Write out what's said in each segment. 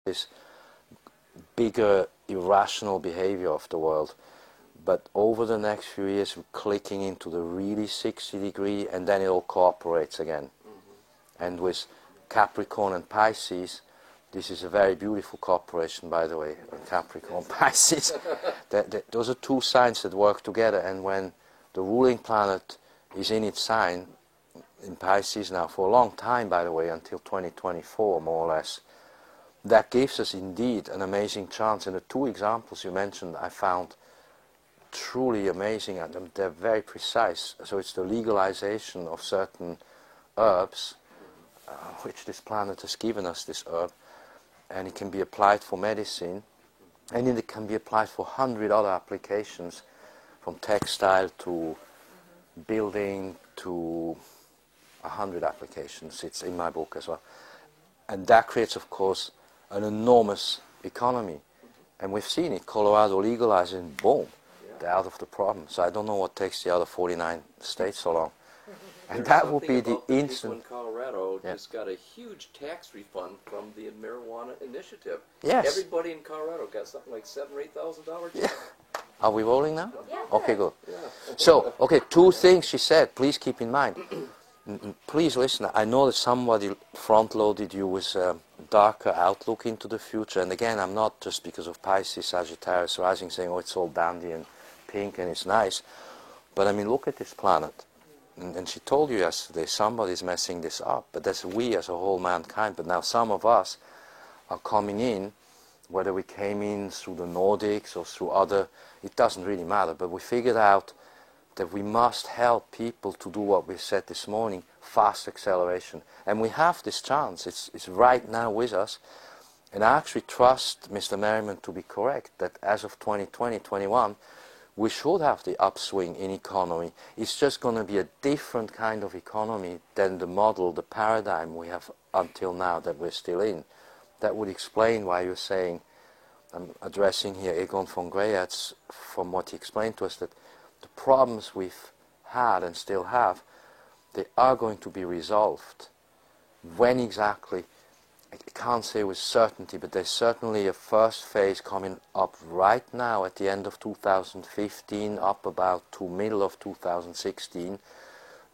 this bigger irrational behavior of the world. But over the next few years, we're clicking into the really 60-degree, and then it all cooperates again. And with Capricorn and Pisces, this is a very beautiful cooperation, by the way, Capricorn, Pisces. Those are two signs that work together, and when the ruling planet is in its sign, in Pisces now, for a long time, by the way, until 2024, more or less, that gives us indeed an amazing chance. And the two examples you mentioned, I found truly amazing, and they're very precise. So it's the legalization of certain herbs, which this planet has given us, this herb, and it can be applied for medicine, and then it can be applied for 100 other applications, from textile to building to 100 applications. It's in my book as well. And that creates, of course, an enormous economy. And we've seen it. Colorado legalizing, boom, they're out of the problem. So I don't know what takes the other 49 states so long. And that would be the instant. When Colorado just got a huge tax refund from the marijuana initiative. Yes. Everybody in Colorado got something like $7,000 or $8,000. Yeah. Are we rolling now? Yeah. Okay, good. Yeah. So, okay, two things she said. Please keep in mind. Please listen. I know that somebody front-loaded you with a darker outlook into the future. And again, I'm not just because of Pisces, Sagittarius rising saying, oh, it's all dandy and pink and it's nice. But I mean, look at this planet. And she told you yesterday, somebody's messing this up, but that's we as a whole mankind. But now some of us are coming in, whether we came in through the Nordics or through other, it doesn't really matter. But we figured out that we must help people to do what we said this morning, fast acceleration. And we have this chance, it's right now with us. And I actually trust Mr. Merriman to be correct, that as of 2020, 21, we should have the upswing in economy. It's just going to be a different kind of economy than the model, the paradigm we have until now that we're still in. That would explain why you're saying, I'm addressing here Egon von Greyerz, from what he explained to us, that the problems we've had and still have, they are going to be resolved. When exactly, I can't say with certainty, but there's certainly a first phase coming up right now at the end of 2015, up about to middle of 2016,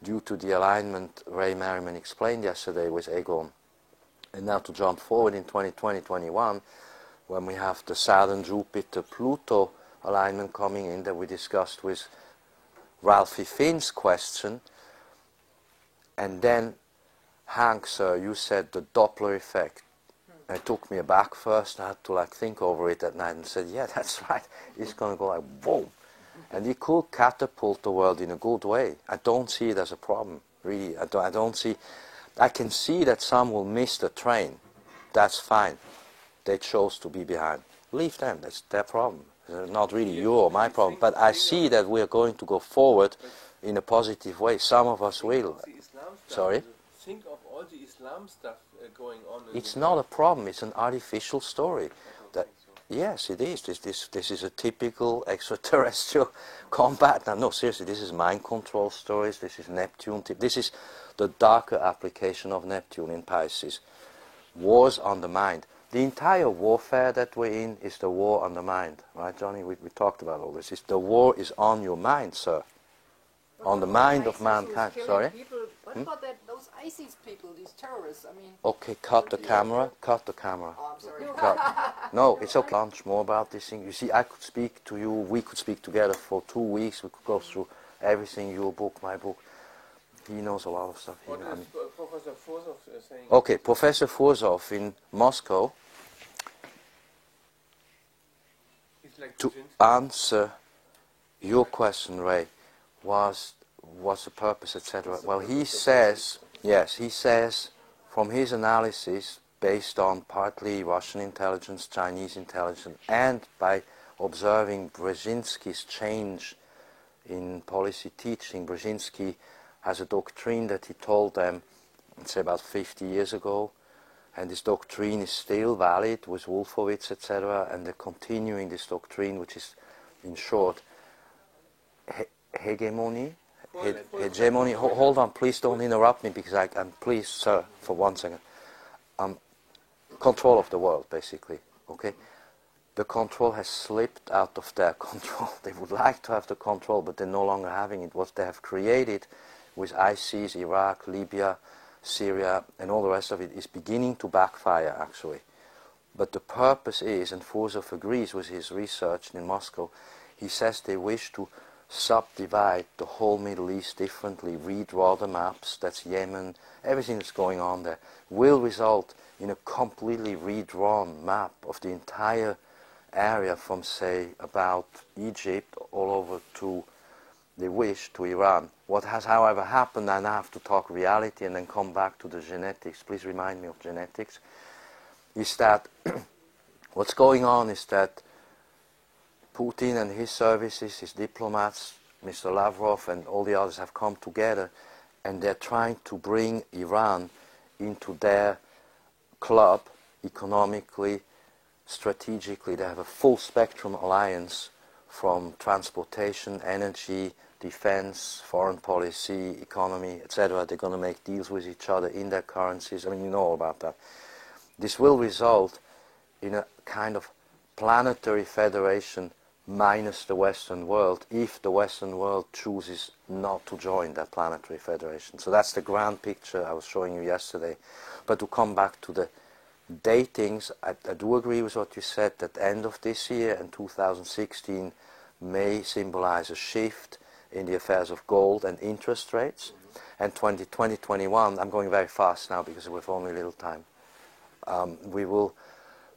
due to the alignment Ray Merriman explained yesterday with Egon. And now to jump forward in 2020-21, when we have the Saturn-Jupiter-Pluto alignment coming in that we discussed with Ralphie Finn's question, and then Hank, sir, you said the Doppler effect. And it took me aback first. I had to think over it at night and said, yeah, that's right. It's going to go like boom. And it could catapult the world in a good way. I don't see it as a problem, really. I don't see. I can see that some will miss the train. That's fine. They chose to be behind. Leave them. That's their problem. Not really your or my problem. But I see that we are going to go forward in a positive way. Some of us will. Sorry? Think of all the Islam stuff going on. It's not a problem. It's an artificial story. That, yes, it is. This is a typical extraterrestrial combat. Now, no, seriously, this is mind control stories. This is Neptune. This is the darker application of Neptune in Pisces. Wars on the mind. The entire warfare that we're in is the war on the mind. Right, Johnny? We talked about all this. The war is on your mind, sir. On the mind of mankind. Sorry? What about those ISIS people, these terrorists? I mean. Okay, cut the camera. Cut the camera. Oh, I'm sorry. Cut. No, it's okay. Lunch more about this thing. You see, I could speak to you. We could speak together for 2 weeks. We could go through everything. Your book, my book. He knows a lot of stuff. What is Professor Fursov saying? Okay, Professor Fursov in Moscow. To answer your question, Ray, what's the purpose, etc. Well, he says, yes, he says from his analysis, based on partly Russian intelligence, Chinese intelligence, and by observing Brzezinski's change in policy teaching. Brzezinski has a doctrine that he told them, let's say about 50 years ago, and this doctrine is still valid with Wolfowitz, etc., and they're continuing this doctrine, which is, in short, hegemony. Hegemony. Hold on, please don't interrupt me, because I'm please, sir, for 1 second. control of the world, basically. Okay, the control has slipped out of their control. They would like to have the control, but they're no longer having it. What they have created with ISIS, Iraq, Libya, Syria, and all the rest of it is beginning to backfire, actually. But the purpose is, and Fursov agrees with his research in Moscow, he says they wish to subdivide the whole Middle East differently, redraw the maps, that's Yemen, everything that's going on there, will result in a completely redrawn map of the entire area from, say, about Egypt all over to, they wish, to Iran. What has, however, happened, and I have to talk reality and then come back to the genetics, please remind me of genetics, is that what's going on is that Putin and his services, his diplomats, Mr. Lavrov and all the others have come together and they're trying to bring Iran into their club economically, strategically. They have a full spectrum alliance from transportation, energy, defense, foreign policy, economy, etc. They're going to make deals with each other in their currencies. I mean, you know all about that. This will result in a kind of planetary federation minus the Western world if the Western world chooses not to join that planetary federation. So that's the grand picture I was showing you yesterday. But to come back to the datings, I do agree with what you said, that end of this year and 2016 may symbolize a shift in the affairs of gold and interest rates. And 2021, I'm going very fast now because we have only a little time, we will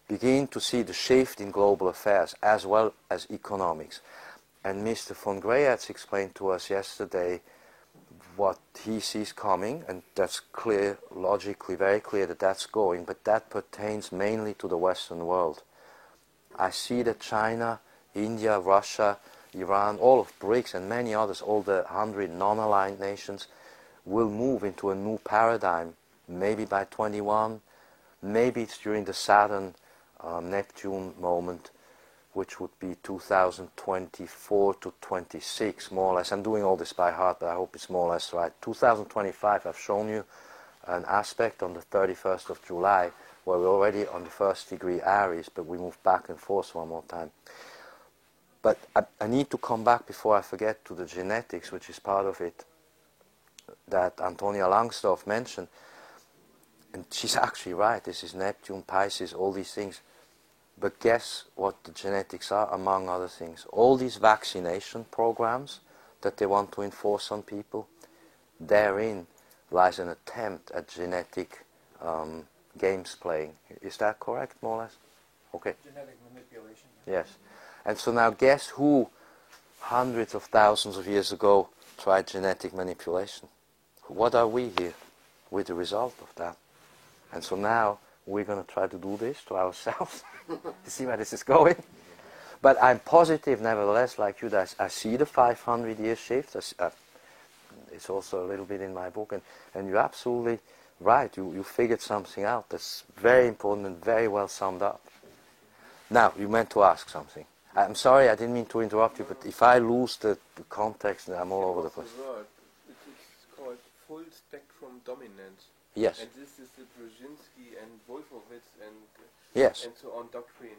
begin to see the shift in global affairs as well as economics. And Mr. von Greyerz explained to us yesterday what he sees coming, and that's clear, logically very clear that that's going, but that pertains mainly to the Western world. I see that China, India, Russia, Iran, all of BRICS and many others, all the 100 non-aligned nations, will move into a new paradigm, maybe by 21, maybe it's during the Saturn Neptune moment, which would be 2024 to 26, more or less. I'm doing all this by heart, but I hope it's more or less right. 2025, I've shown you an aspect on the 31st of July, where we're already on the first degree Aries, but we move back and forth one more time. But I need to come back before I forget to the genetics, which is part of it, that Antonia Langsdorff mentioned. And she's actually right. This is Neptune, Pisces, all these things. But guess what the genetics are, among other things? All these vaccination programs that they want to enforce on people, therein lies an attempt at genetic games playing. Is that correct, more or less? Okay. Genetic manipulation. Yes. And so now guess who hundreds of thousands of years ago tried genetic manipulation? What are we here with the result of that? And so now we're going to try to do this to ourselves. You see where this is going? But I'm positive, nevertheless, like you, that I see the 500-year shift. It's also a little bit in my book. And you're absolutely right. You figured something out that's very important and very well summed up. Now, you meant to ask something. I'm sorry, I didn't mean to interrupt you, but if I lose the context, I'm all over the place. The word, it is called full spectrum dominance. Yes. And this is the Brzezinski and Wolfowitz and Yes. and so on doctrine.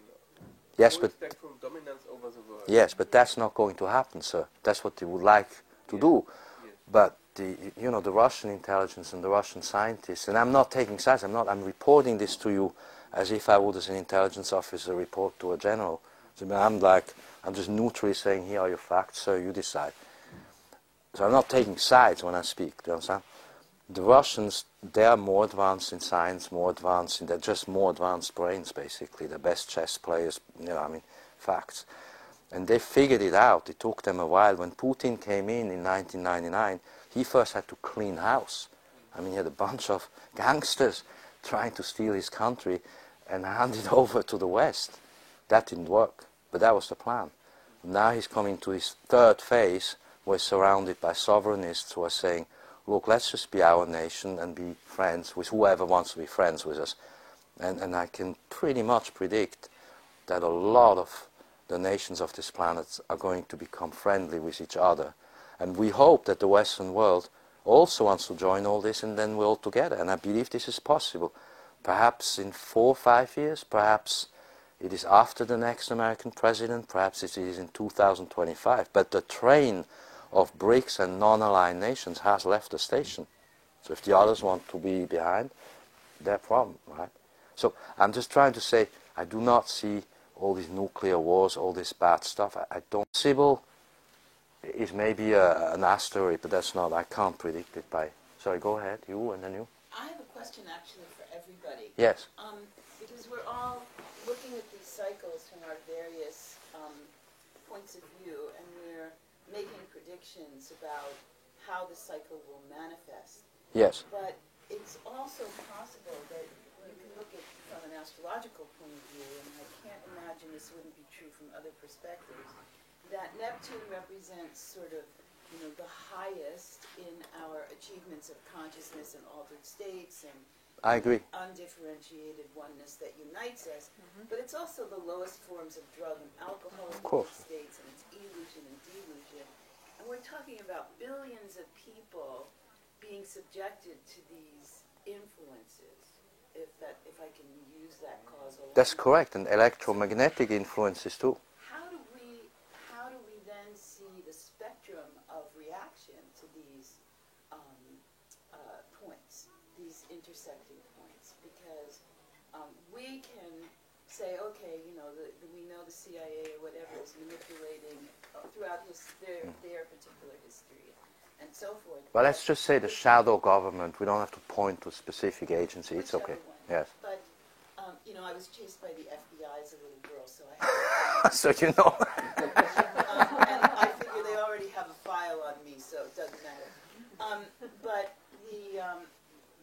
Yes, full but spectrum dominance over the world. yes, but that's not going to happen, sir. That's what they would like to do. Yes. But the Russian intelligence and the Russian scientists, and I'm not taking sides. I'm reporting this to you as if I would, as an intelligence officer, report to a general. So I'm just neutrally saying, here are your facts, sir. You decide. So I'm not taking sides when I speak. Do you understand? The Russians, they are more advanced in science, they're just more advanced brains, basically. The best chess players, facts. And they figured it out. It took them a while. When Putin came in 1999, he first had to clean house. He had a bunch of gangsters trying to steal his country and hand it over to the West. That didn't work, but that was the plan. Now he's coming to his third phase. We're surrounded by sovereignists who are saying, look, let's just be our nation and be friends with whoever wants to be friends with us. And I can pretty much predict that a lot of the nations of this planet are going to become friendly with each other. And we hope that the Western world also wants to join all this, and then we're all together. And I believe this is possible. Perhaps in 4 or 5 years, perhaps it is after the next American president, perhaps it is in 2025. But the train of BRICS and non-aligned nations has left the station. So if the others want to be behind, their problem, right? So I'm just trying to say, I do not see all these nuclear wars, all this bad stuff. I don't. Possible is maybe an asteroid, but that's not. I can't predict it by. Sorry, go ahead, you and then you. I have a question actually for everybody. Yes. Because we're all looking at these cycles from our various points of view, and we're making predictions about how the cycle will manifest. Yes. But it's also possible that you can look at it from an astrological point of view, and I can't imagine this wouldn't be true from other perspectives, that Neptune represents sort of, you know, the highest in our achievements of consciousness and altered states and I agree. undifferentiated oneness that unites us, but it's also the lowest forms of drug and alcohol states, and it's illusion and delusion. And we're talking about billions of people being subjected to these influences, if I can use that causal. That's correct, and electromagnetic influences too. How do we then see the spectrum of reaction to these points, these intersecting points? Because we can say, okay, you know, we know the CIA or whatever is manipulating throughout their particular history and so forth. Well, let's just say the shadow government. We don't have to point to a specific agency. It's okay. Yes. But, you know, I was chased by the FBI as a little girl, so I had So you know. and I figure they already have a file on me, so it doesn't matter. But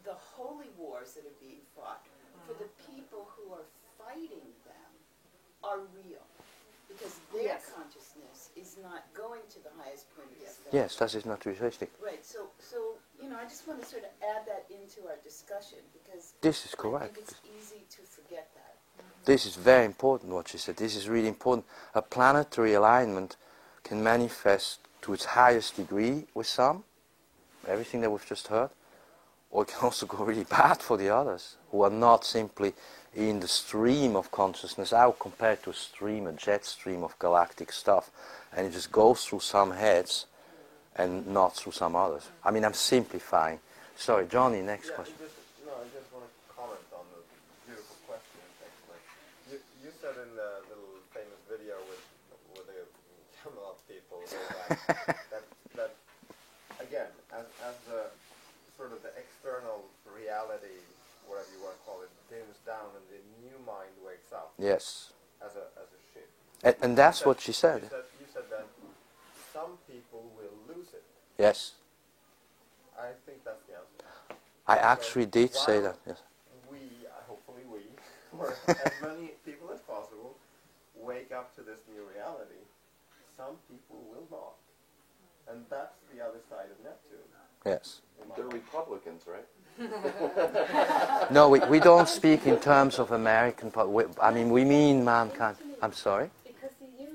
the holy wars that are being fought, for the people who are fighting them, are real. Because their consciousness is not going to the highest point of the spectrum. Yes, that is naturalistic. Right, so you know, I just want to sort of add that into our discussion, because This is I correct. think it's easy to forget that. This is very important, what you said. This is really important. A planetary alignment can manifest to its highest degree with some, everything that we've just heard, or it can also go really bad for the others, who are not simply in the stream of consciousness out compared to a jet stream of galactic stuff, and it just goes through some heads and not through some others. I mean, I'm simplifying. Sorry, Johnny, next question. I just want to comment on the beautiful question. Actually, you said in the little famous video with the camera people that again, as the sort of the external reality, whatever you want to call it, dims down and the new mind wakes up. Yes. As a shift. And that's what she said. You said that some people will lose it. Yes. I think that's the answer. I actually did say that. Yes. Hopefully or as many people as possible, wake up to this new reality. Some people will not. And that's the other side of Neptune. Yes. They're Republicans, right? No, we don't speak in terms of American. I mean, we mean mankind. I'm sorry. Because here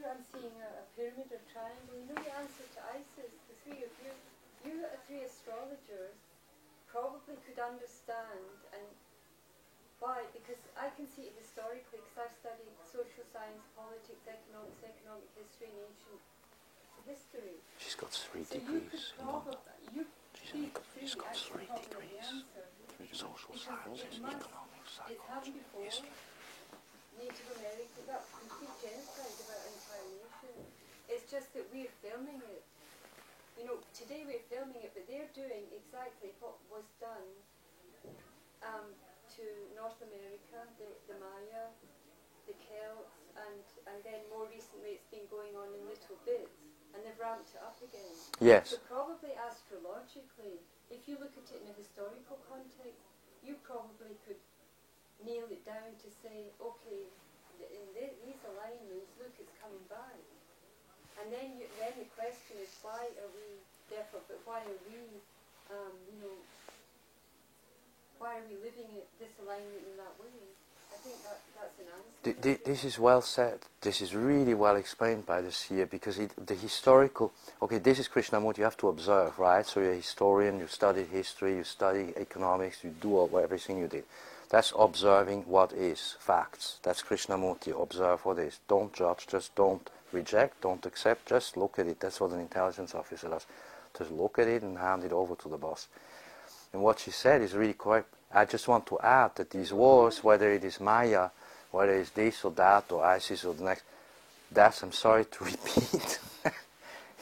I'm seeing a pyramid or triangle. You know the answer to ISIS. The three of you, three astrologers, probably could understand and why. Because I can see it historically. Because I've studied social science, politics, economic history, and ancient history. She's got 3 So degrees in London. She's got 3 degrees. Social sciences, economic psychology, history. Native America, that's complete genocide of our entire nation. It's just that we're filming it. You know, today we're filming it, but they're doing exactly what was done to North America, the Maya, the Celts, and then more recently it's been going on in little bits, and they've ramped it up again. Yes. So probably astrologically, if you look at it in a historical context, you probably could nail it down to say, okay, in these alignments, look, it's coming back. And then the question is, why are we, therefore, but why are we, why are we living this alignment in that way? I think that's an answer. This is well said. This is really well explained by the seer, because the historical... Okay, this is Krishnamurti, you have to observe, right? So you're a historian, you study history, you study economics, you do everything you did. That's observing what is, facts. That's Krishnamurti, observe what is. Don't judge, just don't reject, don't accept, just look at it. That's what an intelligence officer does. Just look at it and hand it over to the boss. And what she said is really correct. I just want to add that these wars, whether it is Maya, whether it's this or that, or ISIS or the next, that's, I'm sorry to repeat,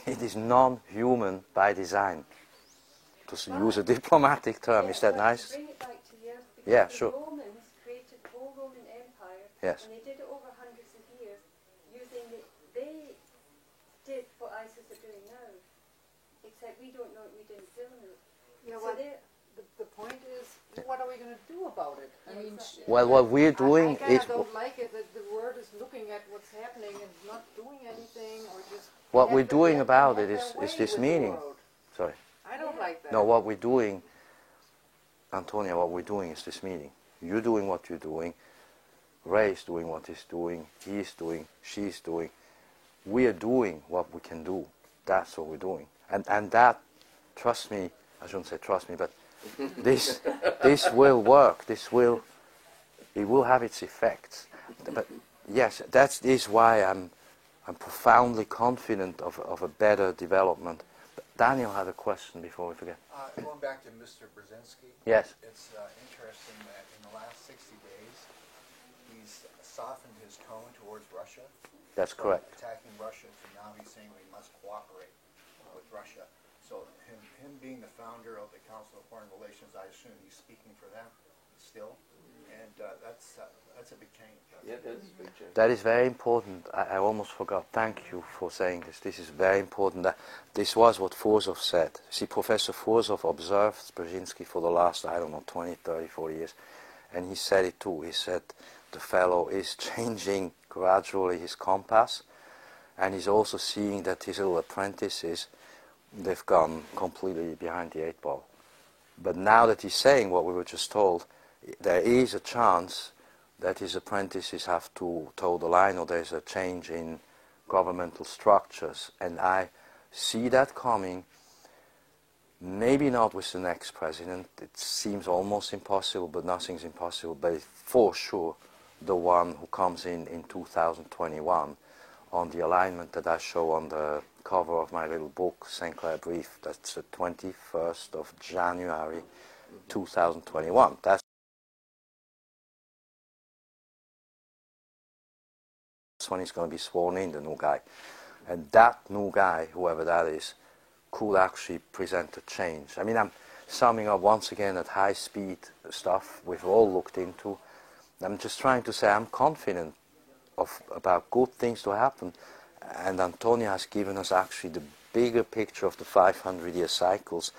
it is non-human by design. To use a diplomatic term, is that nice? Bring it back to the earth, because Yeah, the sure. Romans created the whole Roman Empire, Yes. and they did it over hundreds of years, using they did what ISIS are doing now, except we don't know it, we didn't film it. You know So what? they're- The point is, what are we going to do about it? I mean, Well, what we're doing I is... don't like it that the world is looking at what's happening and not doing anything, or just... What have we're their- doing have about their it is way this with the meeting. world. Sorry. I don't like that. No, what we're doing, Antonia, what we're doing is this meeting. You're doing what you're doing. Ray is doing what he's doing. He's doing. She's doing. We are doing what we can do. That's what we're doing. And that, trust me, I shouldn't say trust me, but this will work. It will have its effects. But yes, that is why I'm profoundly confident of a better development. But Daniel had a question before we forget. Going back to Mr. Brzezinski. Yes. It's interesting that in the last 60 days, he's softened his tone towards Russia. That's From correct. attacking Russia to now he's saying we must cooperate with Russia. So him being the founder of the Council of Foreign Relations, I assume he's speaking for them still, and that's a big change. Yeah, that's a big change. That is very important. I almost forgot. Thank you for saying this. This is very important. This was what Fursov said. See, Professor Fursov observed Brzezinski for the last, 20, 30, 40 years. And he said it too. He said the fellow is changing gradually his compass. And he's also seeing that his little apprentices, they've gone completely behind the 8 ball. But now that he's saying what we were just told, there is a chance that his apprentices have to toe the line, or there's a change in governmental structures. And I see that coming, maybe not with the next president. It seems almost impossible, but nothing's impossible. But for sure, the one who comes in 2021 on the alignment that I show on the cover of my little book, St. Clair Brief. That's the 21st of January 2021. That's when he's going to be sworn in, the new guy. And that new guy, whoever that is, could actually present a change. I mean, I'm summing up once again that high-speed stuff we've all looked into. I'm just trying to say I'm confident about good things to happen. And Antonia has given us actually the bigger picture of the 500-year cycles.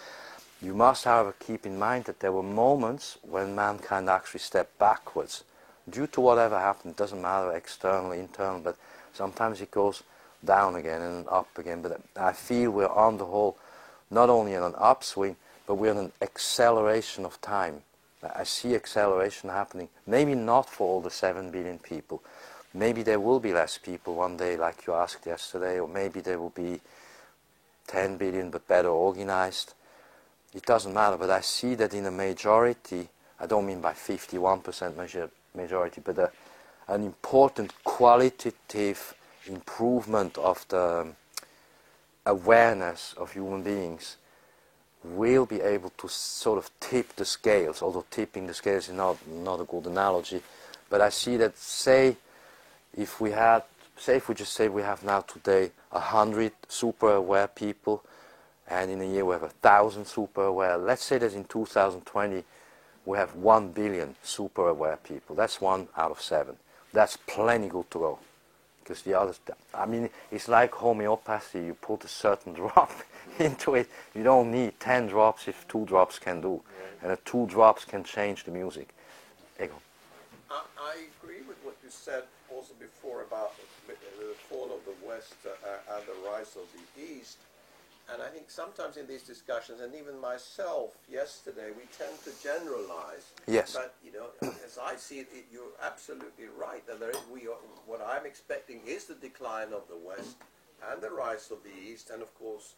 You must, however, keep in mind that there were moments when mankind actually stepped backwards. Due to whatever happened, it doesn't matter external, internal, but sometimes it goes down again and up again. But I feel we're on the whole not only in an upswing, but we're in an acceleration of time. I see acceleration happening. Maybe not for all the 7 billion people. Maybe there will be less people one day, like you asked yesterday, or maybe there will be 10 billion but better organized. It doesn't matter, but I see that in a majority, I don't mean by 51% majority, but an important qualitative improvement of the awareness of human beings will be able to sort of tip the scales, although tipping the scales is not a good analogy. But I see that, say if we just say we have now today 100 super aware people, and in a year we have 1,000 super aware. Let's say that in 2020 we have 1 billion super aware people. That's 1 out of 7. That's plenty good to go. Because the others, I mean, it's like homeopathy. You put a certain drop into it. You don't need 10 drops if 2 drops can do. And 2 drops can change the music. Ego. I agree with what you said also before about the fall of the West and the rise of the East. And I think sometimes in these discussions, and even myself yesterday, we tend to generalize. Yes. But, you know, as I see it, you're absolutely right. That there is, what I'm expecting is the decline of the West and the rise of the East. And, of course,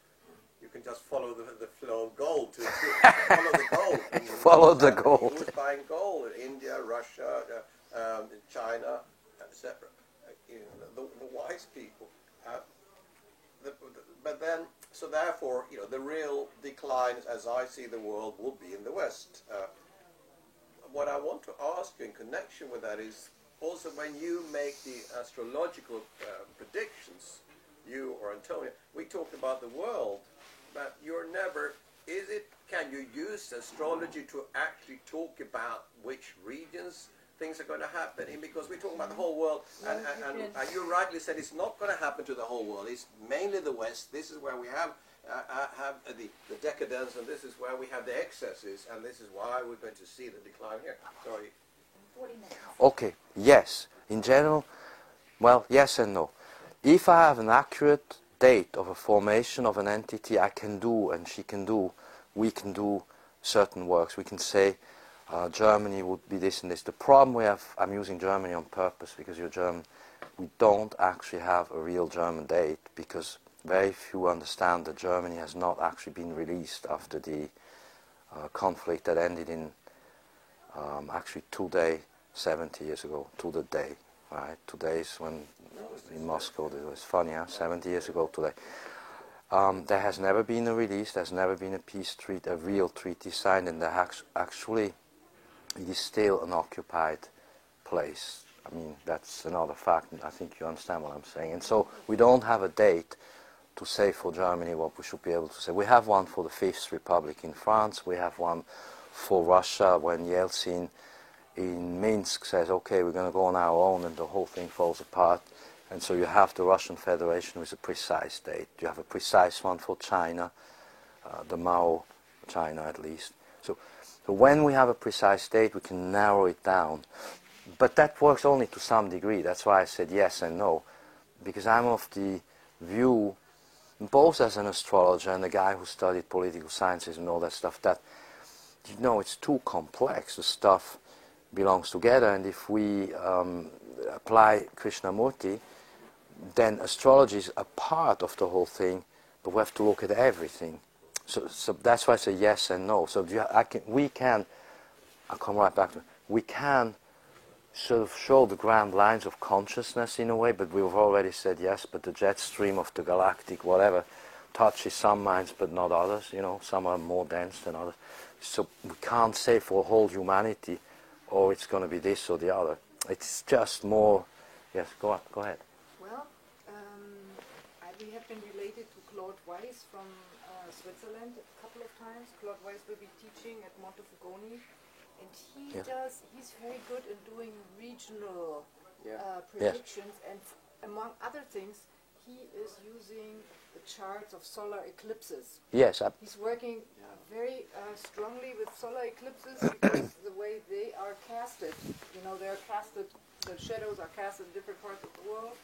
you can just follow the flow of gold to follow the gold. Follow the gold. Who's buying gold? India, Russia, China, etc. You know, the wise people. But then, so therefore, you know, the real decline, as I see the world, will be in the West. What I want to ask you in connection with that is also when you make the astrological predictions, you or Antonia, we talked about the world, but you're never, can you use astrology to actually talk about which regions things are going to happen in, because we're talking about the whole world, and you rightly said it's not going to happen to the whole world. It's mainly the West. This is where we have the decadence, and this is where we have the excesses, and this is why we're going to see the decline here. Sorry. 40 minutes. Okay, yes. In general, well, yes and no. If I have an accurate date of a formation of an entity, I can do, and she can do, we can do certain works. We can say, Germany would be this and this. The problem we have, I'm using Germany on purpose because you're German, we don't actually have a real German date because very few understand that Germany has not actually been released after the conflict that ended in actually today, 70 years ago, to the day, right? Today is when in Moscow, it was funny, huh? 70 years ago today. There has never been a release, there's never been a peace treaty, a real treaty signed, and there actually it is still an occupied place. I mean, that's another fact, and I think you understand what I'm saying. And so we don't have a date to say for Germany what we should be able to say. We have one for the Fifth Republic in France, we have one for Russia when Yeltsin in Minsk says, okay, we're going to go on our own, and the whole thing falls apart. And so you have the Russian Federation with a precise date. You have a precise one for China, the Mao China at least. So when we have a precise date, we can narrow it down. But that works only to some degree. That's why I said yes and no. Because I'm of the view, both as an astrologer and a guy who studied political sciences and all that stuff, that, you know, it's too complex. The stuff belongs together. And if we apply Krishnamurti, then astrology is a part of the whole thing, but we have to look at everything. So that's why I say yes and no. So I'll come right back to it. We can sort of show the grand lines of consciousness in a way, but we've already said yes, but the jet stream of the galactic, whatever, touches some minds but not others, you know, some are more dense than others. So we can't say for whole humanity, oh, it's going to be this or the other. It's just more, yes, go ahead. Well, we have been related to Claude Weiss from Switzerland a couple of times. Claude Weiss will be teaching at Montefalcone, and he's very good in doing regional predictions, and among other things, he is using the charts of solar eclipses. Yes. He's working very strongly with solar eclipses because the way they are casted, you know, they're casted, the shadows are casted in different parts of the world.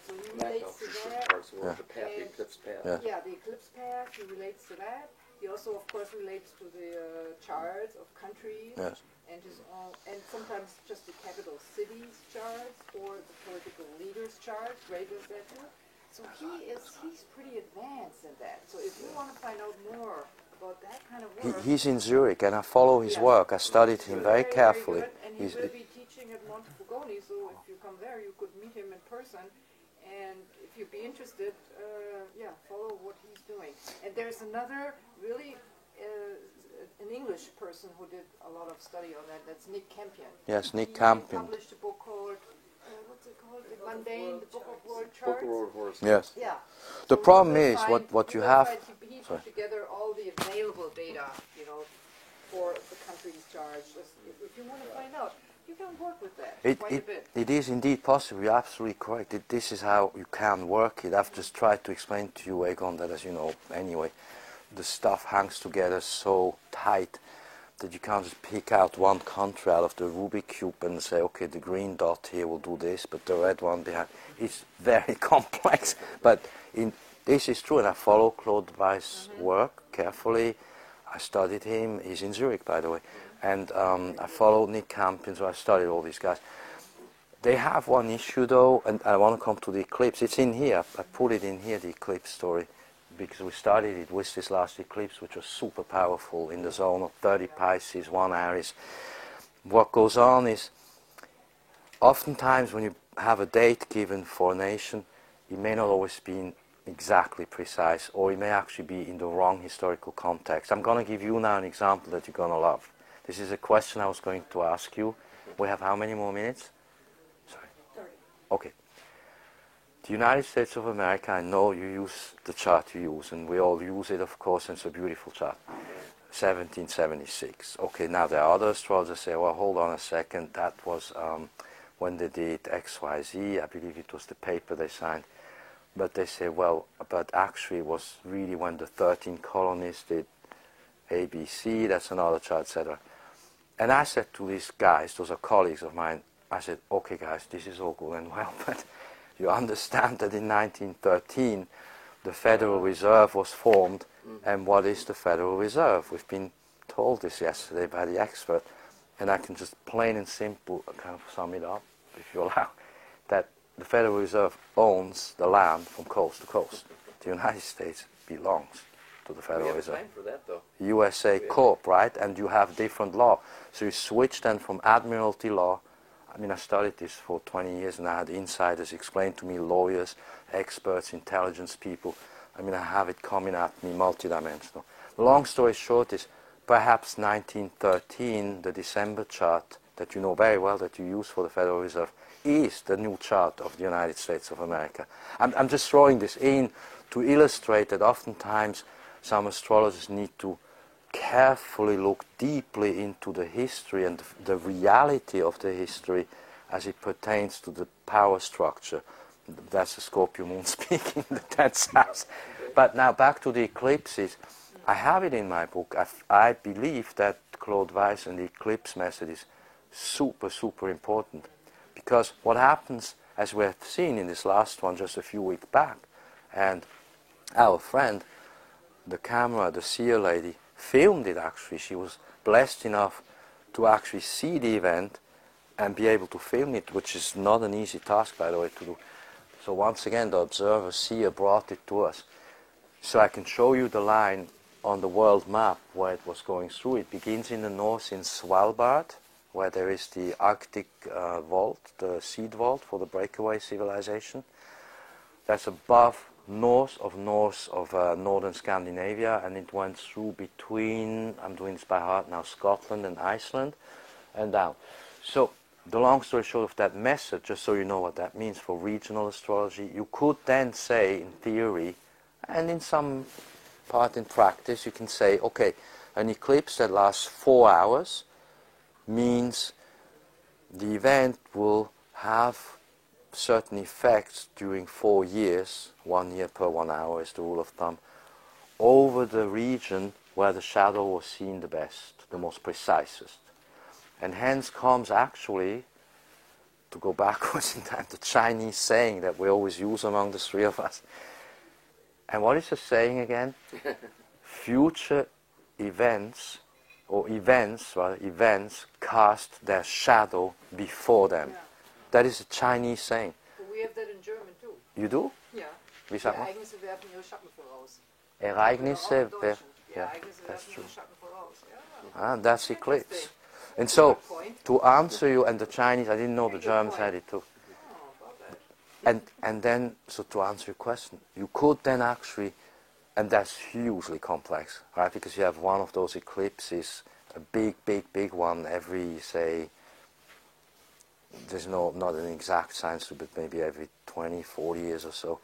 So he relates to that. The path, the eclipse path. Yeah, the eclipse path, he relates to that. He also, of course, relates to the charts of countries. Yes. And sometimes just the capital cities charts or the political leaders charts, Rader's that too. So he's pretty advanced in that. So if you want to find out more about that kind of work, He's in Zurich, and I follow his work. I studied him very carefully. Very good, and he will be teaching at Montefalcone. So if you come there, you could meet him in person. And if you'd be interested, follow what he's doing. And there's another really an English person who did a lot of study on that. That's Nick Campion. Yes, Nick Campion. He published a book called, what's it called? The Mundane, the Book of World Charts. Book of World Horses. Yes. Yeah. The So problem you will is find- what you will have. find He put together all the available data, you know, for the country's charts. Just if you want to find out, you can work with that quite a bit. It is indeed possible. You're absolutely correct. This is how you can work it. I've just tried to explain to you, Egon, that, as you know, anyway, the stuff hangs together so tight that you can't just pick out one country out of the Rubik cube and say, okay, the green dot here will do this, but the red one behind. It's very complex. But this is true, and I follow Claude Weiss' work carefully. I studied him. He's in Zurich, by the way. And I followed Nick Campion, so I studied all these guys. They have one issue, though, and I want to come to the eclipse. It's in here. I put it in here, the eclipse story, because we started it with this last eclipse, which was super powerful in the zone of 30 Pisces, 1 Aries. What goes on is, oftentimes when you have a date given for a nation, it may not always be exactly precise, or it may actually be in the wrong historical context. I'm going to give you now an example that you're going to love. This is a question I was going to ask you. We have how many more minutes? Sorry. 30. Okay. The United States of America, I know you use the chart you use, and we all use it, of course, and it's a beautiful chart. 1776. Okay, now there are other astrologers say, well, hold on a second, that was when they did XYZ, I believe it was the paper they signed. But they say, well, but actually it was really when the 13 colonists did ABC, that's another chart, etc. And I said to these guys, those are colleagues of mine, I said, okay guys, this is all good and well, but you understand that in 1913 the Federal Reserve was formed, and what is the Federal Reserve? We've been told this yesterday by the expert, and I can just plain and simple kind of sum it up, if you allow, that the Federal Reserve owns the land from coast to coast. The United States belongs to the Federal Reserve. Time for that, though. USA Corp, right? And you have different law. So you switch then from Admiralty law. I mean, I studied this for 20 years, and I had insiders explain to me, lawyers, experts, intelligence people. I mean, I have it coming at me multidimensional. The long story short is, perhaps 1913, the December chart that you know very well, that you use for the Federal Reserve, is the new chart of the United States of America. I'm just throwing this in to illustrate that oftentimes some astrologers need to carefully look deeply into the history and the reality of the history as it pertains to the power structure. That's the Scorpio moon speaking, the 10th house. But now back to the eclipses. I have it in my book. I believe that Claude Weiss and the eclipse method is super, super important. Because what happens, as we have seen in this last one just a few weeks back, and our friend, the camera, the seer lady, filmed it actually. She was blessed enough to actually see the event and be able to film it, which is not an easy task, by the way, to do. So once again, the observer, seer, brought it to us. So I can show you the line on the world map where it was going through. It begins in the north in Svalbard, where there is the Arctic vault, the seed vault for the breakaway civilization. That's above north of northern Scandinavia, and it went through between, I'm doing this by heart now, Scotland and Iceland, and down. So the long story short of that method, just so you know what that means for regional astrology, you could then say, in theory, and in some part in practice, you can say, okay, an eclipse that lasts 4 hours means the event will have certain effects during 4 years, 1 year per 1 hour is the rule of thumb, over the region where the shadow was seen the best, the most precisest. And hence comes actually, to go backwards in time, the Chinese saying that we always use among the three of us. And what is the saying again? Future events, or events cast their shadow before them. Yeah. That is a Chinese saying. But we have that in German too. You do? Yeah. Wie Die sagt man? Ereignisse werfen ihre Schatten voraus. Ereignisse, Oder auch im Deutschen. Die yeah, Ereignisse that's werfen true. ihre Schatten voraus. Ja. That's eclipse. Interesting. And so, Good point. to answer you, and the Chinese, I didn't know the Good Germans point. had it too. Oh, about that. And then, so to answer your question, you could then actually, and that's hugely complex, right? Because you have one of those eclipses, a big, big, big one every, say, there's not an exact science to it, but maybe every 20, 40 years or so,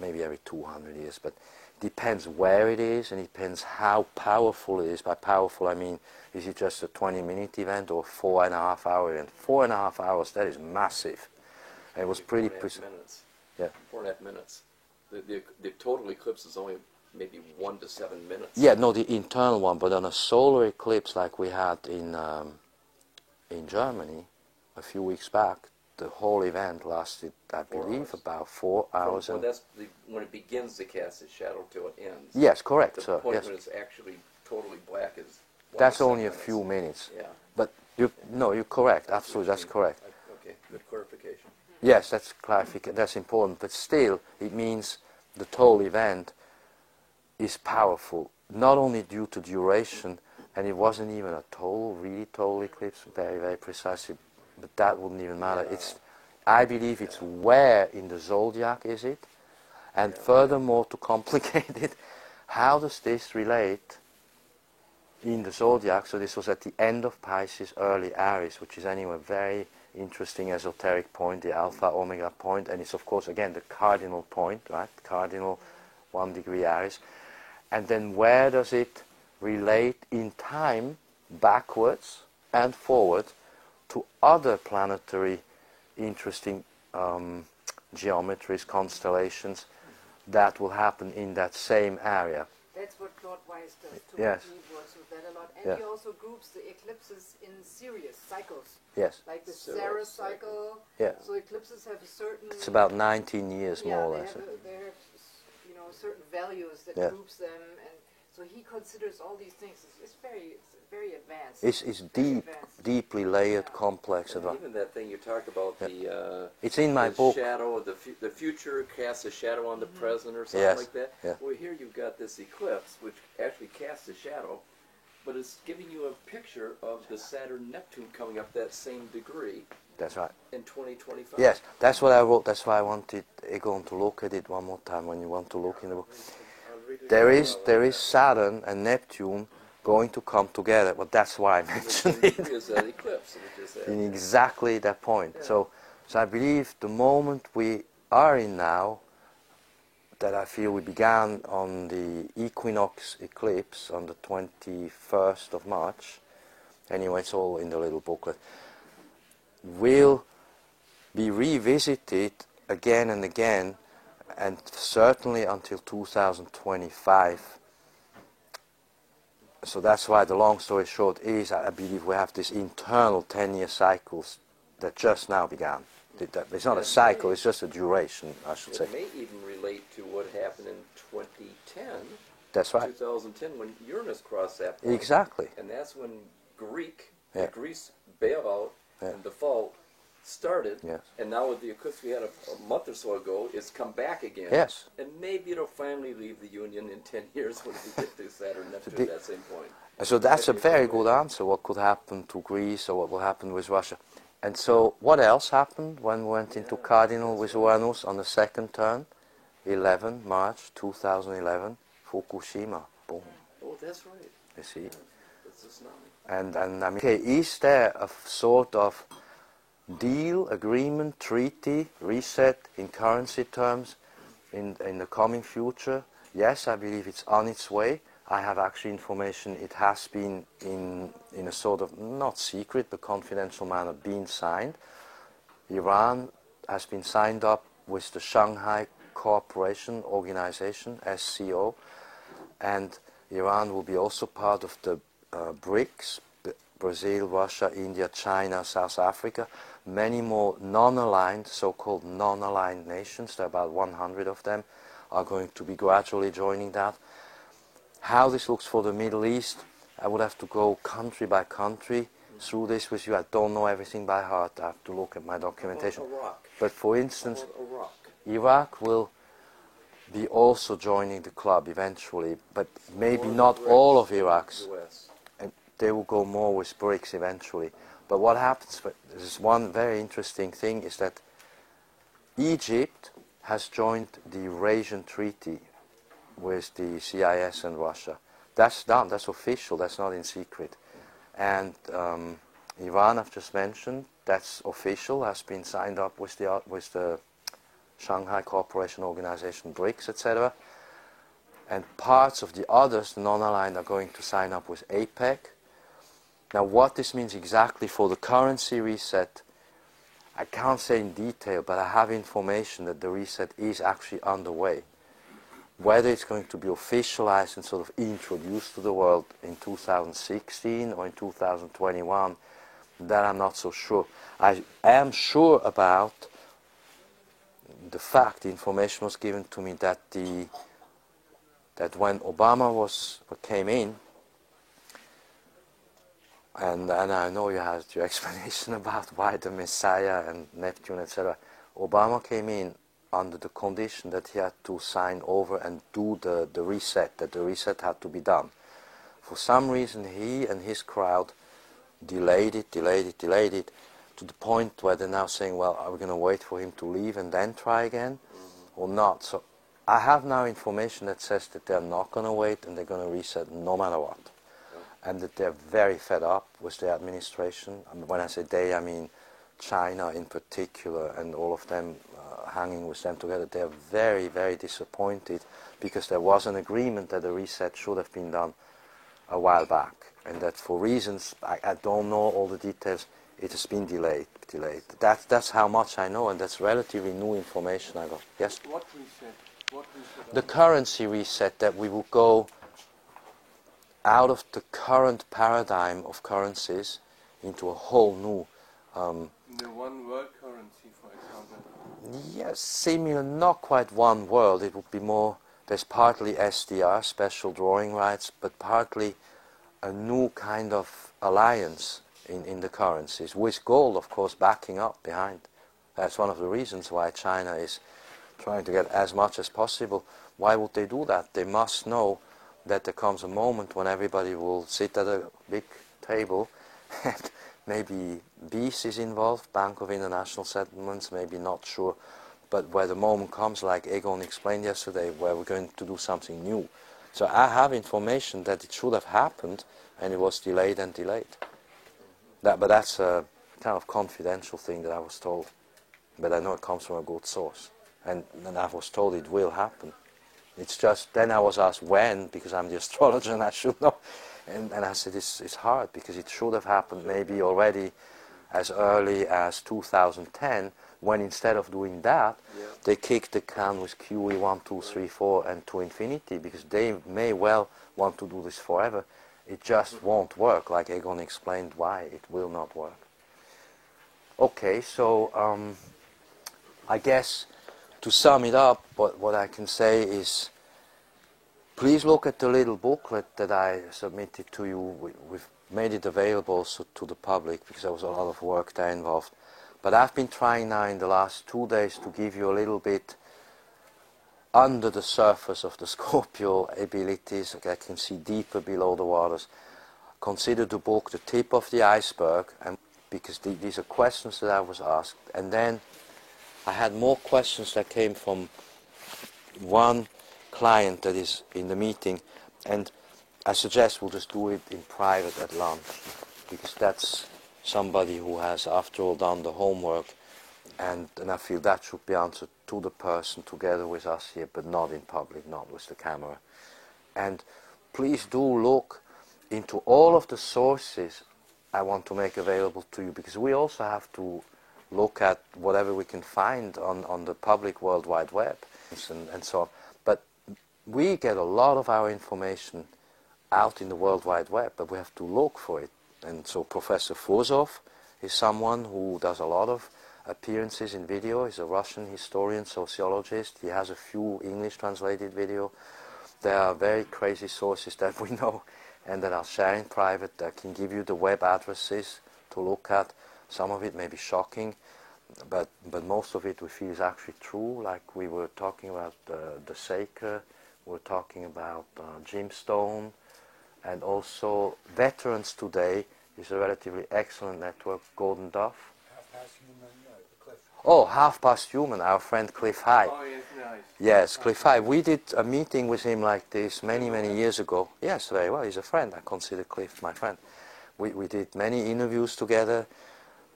maybe every 200 years, but it depends where it is, and it depends how powerful it is. By powerful, I mean, is it just a 20-minute event or a 4.5 hour event? 4.5 hours, that is massive. And it was pretty 4.5 minutes. Yeah. 4.5 minutes. The total eclipse is only maybe 1 to 7 minutes. Yeah, no, the internal one, but on a solar eclipse like we had in Germany a few weeks back, the whole event lasted, I believe, about 4 hours. Well, And that's when it begins to cast its shadow till it ends. yes, correct, The sir. point Yes, when it's actually totally black is. that's 1 to only a 7 few minutes. minutes. Yeah. But you're correct. Absolutely, that's correct. Okay, good clarification. Yes, that's clarification. That's important. But still, it means the total event is powerful, not only due to duration, and it wasn't even a really total eclipse, very, very precisely, but that wouldn't even matter. I believe it's where in the zodiac is it, and furthermore, to complicate it, how does this relate in the zodiac? So this was at the end of Pisces, early Aries, which is anyway a very interesting esoteric point, the Alpha Omega point, and it's of course again the cardinal point, right? Cardinal 1 degree Aries. And then where does it relate in time backwards and forward to other planetary interesting geometries, constellations that will happen in that same area? That's what Claude Weiss does too. Yes. He works with that a lot. And Yeah. he also groups the eclipses in series, cycles. Yes. Like the Saros Saros cycle. cycle. Yeah. So eclipses have a certain... It's about 19 years yeah, more or they less. have, they have certain values that Yeah. groups them. And so he considers all these things. It's very advanced. It's Very deep, advanced. deeply layered, Yeah. complex. And even that thing you talked about, It's in my the book. shadow, the future casts a shadow on the present or something Yes, like that. yeah. Well, here you've got this eclipse, which actually casts a shadow, but it's giving you a picture of the Saturn-Neptune coming up that same degree That's right. in 2025. Yes, that's what I wrote. That's why I wanted Egon to look at it one more time when you want to look in the book. There is Saturn and Neptune going to come together, but that's why I mentioned The it. degree is that eclipse, which is In that. exactly that point. So I believe the moment we are in now, that I feel we began on the equinox eclipse on the 21st of March, anyway, it's all in the little booklet, will be revisited again and again, and certainly until 2025. So that's why the long story short is, I believe we have this internal 10-year cycles that just now began. It's not a cycle, it's just a duration, I should say. It may even relate to what happened in 2010, That's right. 2010, when Uranus crossed that point. Exactly. And that's when Yeah. Greece bailout Yeah. and default started. Yes. And now with the eclipse we had a month or so ago, it's come back again. Yes. And maybe it'll finally leave the Union in 10 years when we get to Saturn Neptune The- at that same point. So that's a very good answer, what could happen to Greece or what will happen with Russia. And so what else happened when we went into Cardinal with Uranus on the second turn? 11 March 2011, Fukushima. Boom. Oh, that's right. You see? That's the tsunami. And I mean, okay, is there a sort of deal, agreement, treaty, reset in currency terms in the coming future? Yes, I believe it's on its way. I have actually information it has been in a sort of, not secret, but confidential manner, been signed. Iran has been signed up with the Shanghai Cooperation Organization, SCO, and Iran will be also part of the BRICS, Brazil, Russia, India, China, South Africa, many more non-aligned, so-called non-aligned nations, there are about 100 of them, are going to be gradually joining that. How this looks for the Middle East, I would have to go country by country through this with you. I don't know everything by heart. I have to look at my documentation. How about Iraq? But for instance, How about Iraq? Iraq will be also joining the club eventually, but maybe More not BRICS all of than Iraq's. US. And they will go more with BRICS eventually. But what happens, this is one very interesting thing, is that Egypt has joined the Eurasian Treaty with the CIS and Russia. That's done, that's official, that's not in secret. And Iran, I've just mentioned, that's official, has been signed up with the Shanghai Cooperation Organization, BRICS, etc. And parts of the others, the non-aligned, are going to sign up with APEC. Now what this means exactly for the currency reset, I can't say in detail, but I have information that the reset is actually underway. Whether it's going to be officialized and sort of introduced to the world in 2016 or in 2021, That I'm not so sure. I am sure about the fact, the information was given to me that that when Obama came in, and I know you had your explanation about why the Messiah and Neptune, etc. Obama came in under the condition that he had to sign over and do the reset, that the reset had to be done. For some reason, he and his crowd delayed it, to the point where they're now saying, well, are we going to wait for him to leave and then try again, or not? So I have now information that says that they're not going to wait and they're going to reset no matter what. And that they're very fed up with the administration. I mean, when I say they, I mean China in particular, and all of them hanging with them together. They're very, very disappointed because there was an agreement that a reset should have been done a while back, and that for reasons I don't know all the details, it has been delayed. That's how much I know, and that's relatively new information I got. Yes? What reset? What reset? The currency reset, that we will go out of the current paradigm of currencies into a whole new... the one world currency, for example. Yes, similar, not quite one world. It would be more, there's partly SDR, special drawing rights, but partly a new kind of alliance in the currencies, with gold, of course, backing up behind. That's one of the reasons why China is trying to get as much as possible. Why would they do that? They must know that there comes a moment when everybody will sit at a big table and maybe BIS is involved, Bank of International Settlements, maybe not sure, but where the moment comes, like Egon explained yesterday, where we're going to do something new. So I have information that it should have happened and it was delayed and delayed. But that's a kind of confidential thing that I was told. But I know it comes from a good source. And I was told it will happen. It's just, then I was asked when, because I'm the astrologer and I should know. And I said, it's hard, because it should have happened maybe already as early as 2010, when instead of doing that, they kicked the can with QE 1, 2, 3, 4 and to infinity, because they may well want to do this forever. It just won't work, like Egon explained why it will not work. Okay, so I guess to sum it up, what I can say is, please look at the little booklet that I submitted to you. We've made it available also to the public, because there was a lot of work there involved. But I've been trying now in the last 2 days to give you a little bit under the surface of the Scorpio abilities. I can see deeper below the waters. Consider the book the tip of the iceberg, and because these are questions that I was asked. And then I had more questions that came from one client that is in the meeting, and I suggest we'll just do it in private at lunch, because that's somebody who has, after all, done the homework, and I feel that should be answered to the person together with us here, but not in public, not with the camera. And please do look into all of the sources I want to make available to you, because we also have to look at whatever we can find on the public World Wide Web and so on. But we get a lot of our information out in the World Wide Web, but we have to look for it. And so Professor Fursov is someone who does a lot of appearances in video. He's a Russian historian, sociologist. He has a few English translated video. There are very crazy sources that we know and that I'll share in private. I can give you the web addresses to look at. Some of it may be shocking, but most of it we feel is actually true. Like we were talking about the Saker, we're talking about Jim Stone, and also Veterans Today is a relatively excellent network, Golden Dove. Half Past Human, Cliff. Oh, Half Past Human, our friend Cliff High. Oh, yes, nice. Yes, Cliff High. We did a meeting with him like this many, many years ago. Yes, very well. He's a friend. I consider Cliff my friend. We did many interviews together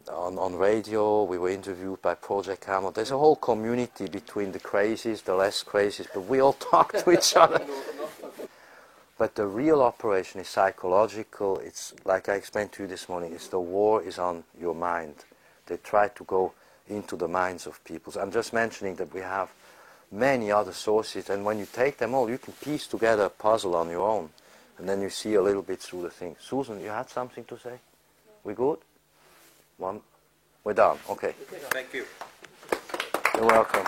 on radio. We were interviewed by Project Hammer. There's a whole community between the crazies, the less crazies, but we all talk to each other. But the real operation is psychological. It's like I explained to you this morning, it's the war is on your mind. They try to go into the minds of people. So I'm just mentioning that we have many other sources, and when you take them all, you can piece together a puzzle on your own, and then you see a little bit through the thing. Susan, you had something to say? We good? One. We're done. Okay. Thank you. You're welcome.